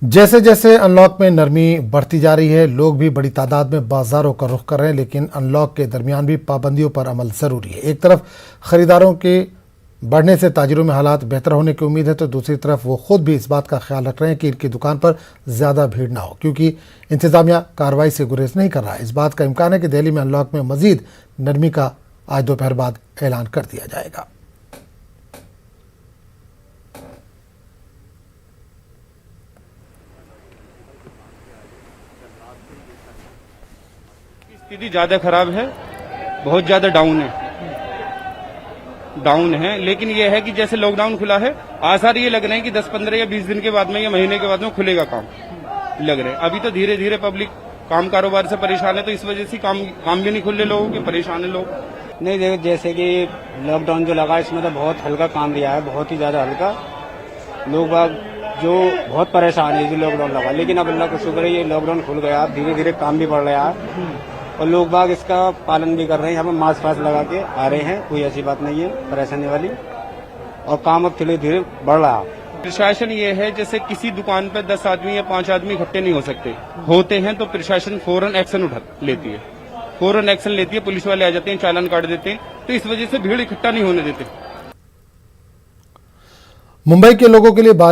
जैसे जैसे अनलॉक में नरमी बढ़ती जा रही है, लोग भी बड़ी तादाद में बाजारों का रुख कर रहे हैं, लेकिन अनलॉक के दरमियान भी पाबंदियों पर अमल जरूरी है। एक तरफ खरीदारों के बढ़ने से ताजिरों में हालात बेहतर होने की उम्मीद है, तो दूसरी तरफ वो खुद भी इस बात का ख्याल रख रहे हैं कि इनकी दुकान पर ज्यादा भीड़ ना हो, क्योंकि इंतजामिया कार्रवाई से गुरेज नहीं कर रहा है। इस बात का इम्कान है कि दिल्ली में अनलॉक में मजीद नरमी का आज दोपहर बाद ऐलान कर दिया जाएगा। स्थिति ज्यादा खराब है, बहुत ज्यादा डाउन है। लेकिन यह है कि जैसे लॉकडाउन खुला है, आसार ये लग रहे हैं कि 10, 15 या 20 दिन के बाद में या महीने के बाद में खुलेगा काम, लग रहे हैं। अभी तो धीरे धीरे पब्लिक काम कारोबार से परेशान है, तो इस वजह से काम भी नहीं खुल रहे लोगों के, परेशान है लोग। नहीं देखो, जैसे कि लॉकडाउन जो लगा इसमें तो बहुत हल्का काम दिया है, बहुत ही ज्यादा हल्का। लोग बाग जो बहुत परेशान है, जो लॉकडाउन लगा, लेकिन अब अल्लाह का शुक्र है ये लॉकडाउन खुल गया, धीरे धीरे काम भी बढ़ रहा है और लोग बाग इसका पालन भी कर रहे हैं। यहाँ पर मास्क फास्क लगा के आ रहे हैं, कोई ऐसी बात नहीं है परेशानी वाली, और काम अब धीरे धीरे बढ़ रहा है। प्रशासन ये है, जैसे किसी दुकान पर 10 आदमी या 5 आदमी इकट्ठे नहीं हो सकते, होते हैं तो प्रशासन फौरन एक्शन लेती है, फौरन एक्शन लेती है, पुलिस वाले आ जाते हैं, चालान काट देते हैं, तो इस वजह से भीड़ इकट्ठा नहीं होने देते। मुंबई के लोगों के लिए बारिश